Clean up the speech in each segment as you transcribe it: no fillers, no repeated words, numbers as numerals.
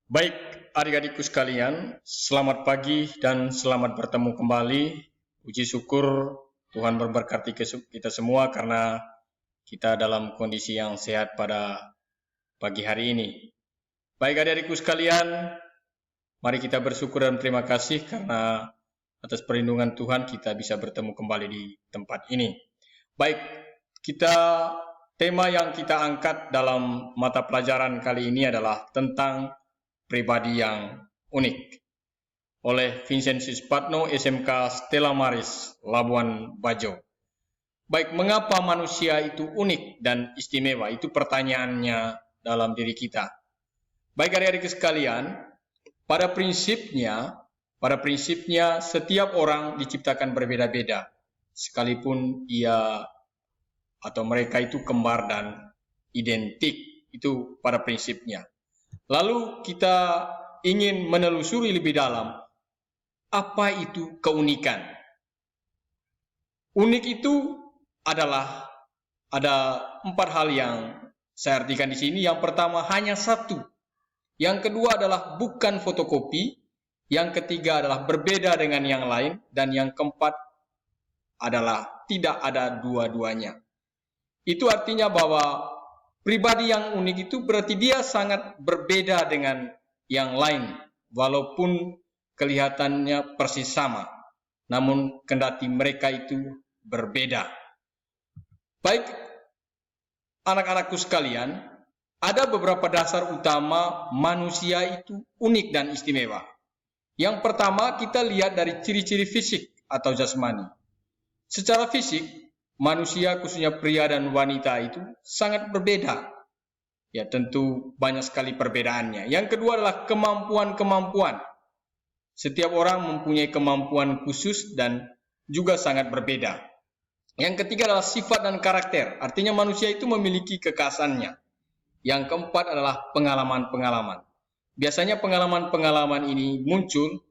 Baik, adik-adikku sekalian, selamat pagi dan selamat bertemu kembali. Puji syukur Tuhan memberkati kita semua karena kita dalam kondisi yang sehat pada pagi hari ini. Baik adik-adikku sekalian, mari kita bersyukur dan terima kasih karena atas perlindungan Tuhan kita bisa bertemu kembali di tempat ini. Baik, tema yang kita angkat dalam mata pelajaran kali ini adalah tentang pribadi yang unik oleh Vincentius Patno, SMK Stella Maris, Labuan Bajo. Baik, mengapa manusia itu unik dan istimewa? Itu pertanyaannya dalam diri kita. Baik adik-adik sekalian, pada prinsipnya setiap orang diciptakan berbeda-beda, sekalipun ia atau mereka itu kembar dan identik, itu pada prinsipnya. Lalu kita ingin menelusuri lebih dalam, apa itu keunikan? Unik itu adalah ada 4 hal yang saya artikan di sini. Yang pertama, hanya satu. Yang kedua adalah bukan fotokopi. Yang ketiga adalah berbeda dengan yang lain. Dan yang keempat adalah tidak ada dua-duanya. Itu artinya bahwa pribadi yang unik itu berarti dia sangat berbeda dengan yang lain, walaupun kelihatannya persis sama, namun kendati mereka itu berbeda. Baik, anak-anakku sekalian, ada beberapa dasar utama manusia itu unik dan istimewa. Yang pertama, kita lihat dari ciri-ciri fisik atau jasmani. Secara fisik, manusia khususnya pria dan wanita itu sangat berbeda. Ya, tentu banyak sekali perbedaannya. Yang kedua adalah kemampuan-kemampuan. Setiap orang mempunyai kemampuan khusus dan juga sangat berbeda. Yang ketiga adalah sifat dan karakter. Artinya manusia itu memiliki kekhasannya. Yang keempat adalah pengalaman-pengalaman. Biasanya pengalaman-pengalaman ini muncul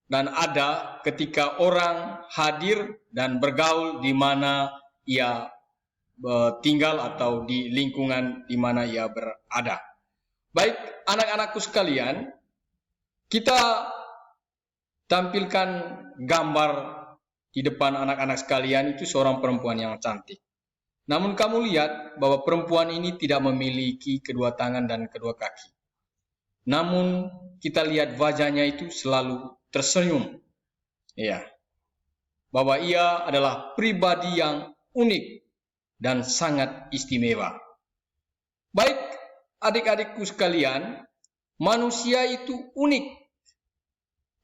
dan ada ketika orang hadir dan bergaul di mana ia tinggal atau di lingkungan di mana ia berada. Baik, anak-anakku sekalian, kita tampilkan gambar di depan anak-anak sekalian itu seorang perempuan yang cantik. Namun kamu lihat bahwa perempuan ini tidak memiliki kedua tangan dan kedua kaki. Namun kita lihat wajahnya itu selalu tersenyum. Ya. Bahwa ia adalah pribadi yang unik dan sangat istimewa. Baik, adik-adikku sekalian, manusia itu unik.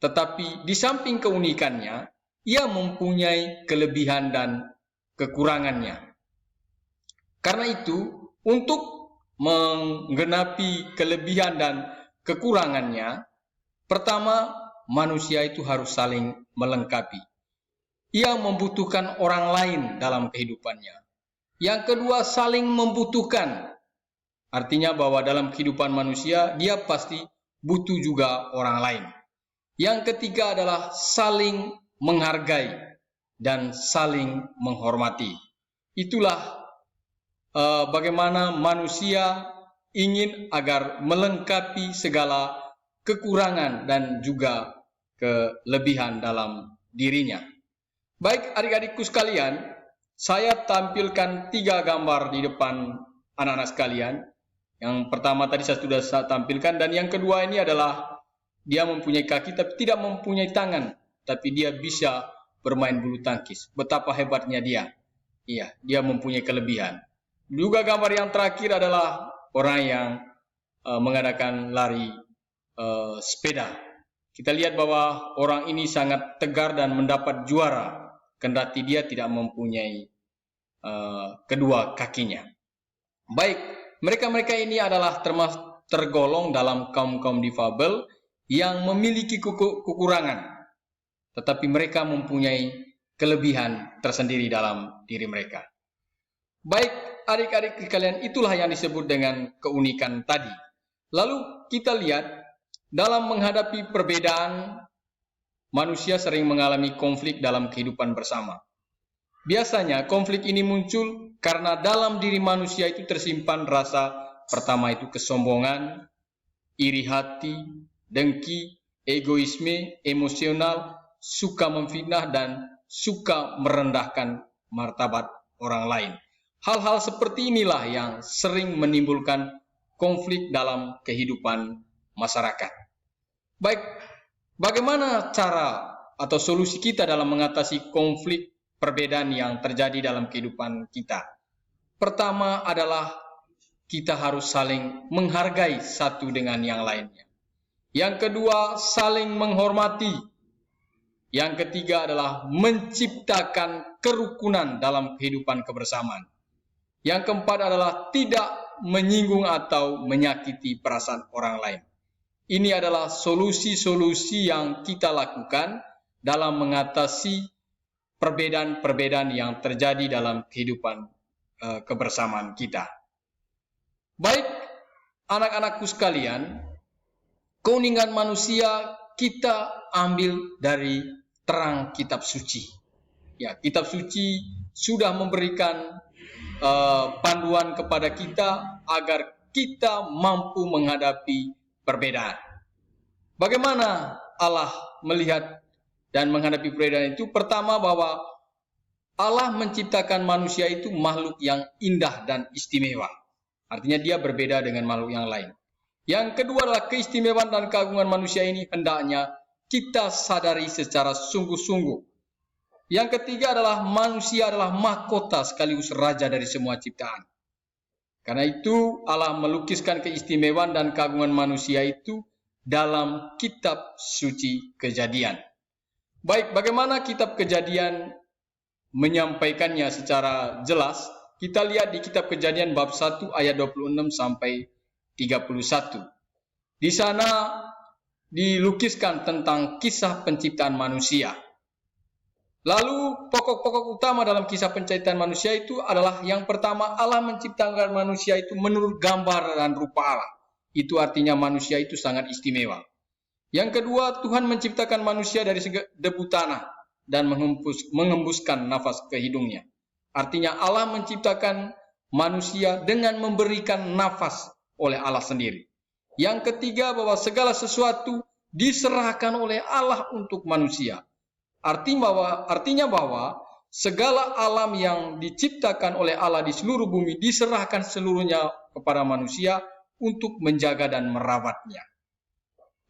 Tetapi di samping keunikannya, ia mempunyai kelebihan dan kekurangannya. Karena itu, untuk menggenapi kelebihan dan kekurangannya, pertama, manusia itu harus saling melengkapi. Ia membutuhkan orang lain dalam kehidupannya. Yang kedua, saling membutuhkan. Artinya bahwa dalam kehidupan manusia, dia pasti butuh juga orang lain. Yang ketiga adalah saling menghargai dan saling menghormati. Itulah bagaimana manusia ingin agar melengkapi segala kekurangan dan juga kelebihan dalam dirinya. Baik adik-adikku sekalian, saya tampilkan 3 gambar di depan anak-anak sekalian. Yang pertama tadi saya sudah tampilkan, dan yang kedua ini adalah dia mempunyai kaki tapi tidak mempunyai tangan, tapi dia bisa bermain bulu tangkis. Betapa hebatnya dia. Iya, dia mempunyai kelebihan. Juga gambar yang terakhir adalah orang yang mengadakan lari sepeda. Kita lihat bahwa orang ini sangat tegar dan mendapat juara, kendati dia tidak mempunyai kedua kakinya. Baik, mereka-mereka ini adalah tergolong dalam kaum-kaum difabel yang memiliki kekurangan, tetapi mereka mempunyai kelebihan tersendiri dalam diri mereka. Baik, adik-adik sekalian, itulah yang disebut dengan keunikan tadi. Lalu kita lihat, dalam menghadapi perbedaan, manusia sering mengalami konflik dalam kehidupan bersama. Biasanya konflik ini muncul karena dalam diri manusia itu tersimpan rasa pertama itu kesombongan, iri hati, dengki, egoisme, emosional, suka memfitnah, dan suka merendahkan martabat orang lain. Hal-hal seperti inilah yang sering menimbulkan konflik dalam kehidupan masyarakat. Baik, bagaimana cara atau solusi kita dalam mengatasi konflik perbedaan yang terjadi dalam kehidupan kita? Pertama adalah kita harus saling menghargai satu dengan yang lainnya. Yang kedua, saling menghormati. Yang ketiga adalah menciptakan kerukunan dalam kehidupan kebersamaan. Yang keempat adalah tidak menyinggung atau menyakiti perasaan orang lain. Ini adalah solusi-solusi yang kita lakukan dalam mengatasi perbedaan-perbedaan yang terjadi dalam kehidupan kebersamaan kita. Baik, anak-anakku sekalian, keunikan manusia kita ambil dari terang kitab suci. Ya, kitab suci sudah memberikan panduan kepada kita agar kita mampu menghadapi perbedaan. Bagaimana Allah melihat dan menghadapi perbedaan itu? Pertama, bahwa Allah menciptakan manusia itu makhluk yang indah dan istimewa. Artinya dia berbeda dengan makhluk yang lain. Yang kedua adalah keistimewaan dan keagungan manusia ini hendaknya kita sadari secara sungguh-sungguh. Yang ketiga adalah manusia adalah mahkota sekaligus raja dari semua ciptaan. Karena itu Allah melukiskan keistimewaan dan keagungan manusia itu dalam kitab suci Kejadian. Baik, bagaimana kitab Kejadian menyampaikannya secara jelas? Kita lihat di kitab Kejadian bab 1 ayat 26 sampai 31. Di sana dilukiskan tentang kisah penciptaan manusia. Lalu pokok-pokok utama dalam kisah penciptaan manusia itu adalah yang pertama, Allah menciptakan manusia itu menurut gambar dan rupa Allah. Itu artinya manusia itu sangat istimewa. Yang kedua, Tuhan menciptakan manusia dari debu tanah dan mengembuskan nafas ke hidungnya. Artinya Allah menciptakan manusia dengan memberikan nafas oleh Allah sendiri. Yang ketiga, bahwa segala sesuatu diserahkan oleh Allah untuk manusia. Artinya bahwa segala alam yang diciptakan oleh Allah di seluruh bumi diserahkan seluruhnya kepada manusia untuk menjaga dan merawatnya.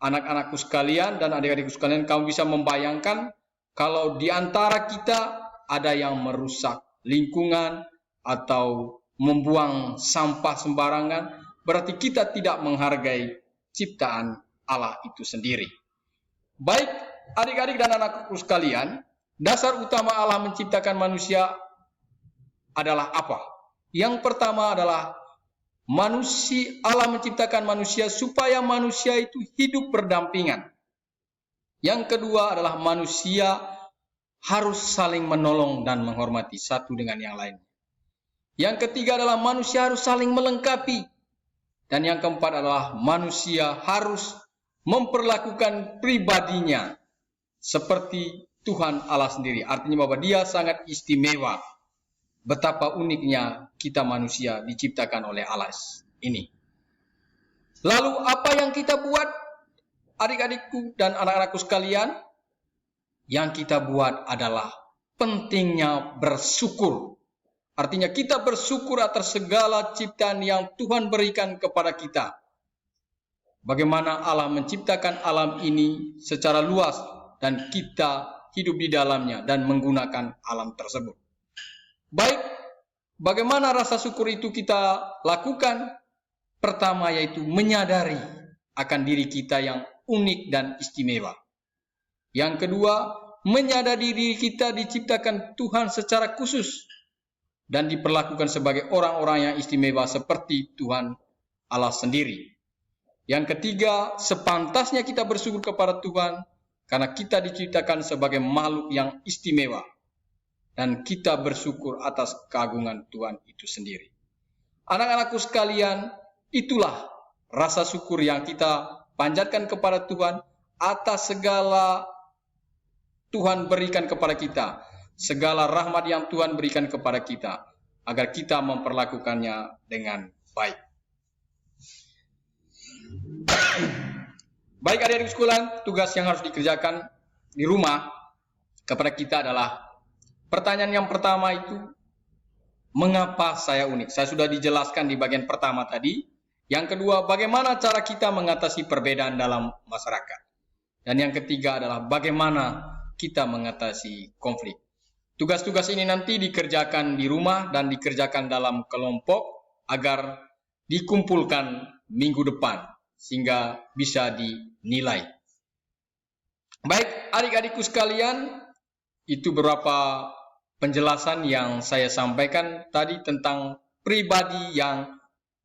Anak-anakku sekalian dan adik-adikku sekalian, kamu bisa membayangkan kalau di antara kita ada yang merusak lingkungan atau membuang sampah sembarangan, berarti kita tidak menghargai ciptaan Allah itu sendiri. Baik, adik-adik dan anakku sekalian, dasar utama Allah menciptakan manusia adalah apa? Yang pertama adalah Allah menciptakan manusia supaya manusia itu hidup berdampingan. Yang kedua adalah manusia harus saling menolong dan menghormati satu dengan yang lain. Yang ketiga adalah manusia harus saling melengkapi. Dan yang keempat adalah manusia harus memperlakukan pribadinya seperti Tuhan Allah sendiri. Artinya bahwa dia sangat istimewa. Betapa uniknya kita manusia diciptakan oleh Allah ini. Lalu apa yang kita buat, adik-adikku dan anak-anakku sekalian? Yang kita buat adalah pentingnya bersyukur. Artinya kita bersyukur atas segala ciptaan yang Tuhan berikan kepada kita. Bagaimana Allah menciptakan alam ini secara luas dan kita hidup di dalamnya dan menggunakan alam tersebut. Baik, bagaimana rasa syukur itu kita lakukan? Pertama yaitu menyadari akan diri kita yang unik dan istimewa. Yang kedua, menyadari diri kita diciptakan Tuhan secara khusus dan diperlakukan sebagai orang-orang yang istimewa seperti Tuhan Allah sendiri. Yang ketiga, sepantasnya kita bersyukur kepada Tuhan karena kita diciptakan sebagai makhluk yang istimewa dan kita bersyukur atas keagungan Tuhan itu sendiri. Anak-anakku sekalian, itulah rasa syukur yang kita panjatkan kepada Tuhan atas segala Tuhan berikan kepada kita, segala rahmat yang Tuhan berikan kepada kita, agar kita memperlakukannya dengan baik. Baik adik-adik sekalian, tugas yang harus dikerjakan di rumah kepada kita adalah pertanyaan yang pertama itu, mengapa saya unik? Saya sudah dijelaskan di bagian pertama tadi. Yang kedua, bagaimana cara kita mengatasi perbedaan dalam masyarakat? Dan yang ketiga adalah bagaimana kita mengatasi konflik. Tugas-tugas ini nanti dikerjakan di rumah dan dikerjakan dalam kelompok agar dikumpulkan minggu depan sehingga bisa dinilai. Baik adik-adikku sekalian, itu beberapa penjelasan yang saya sampaikan tadi tentang pribadi yang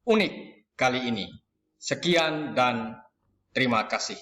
unik kali ini. Sekian dan terima kasih.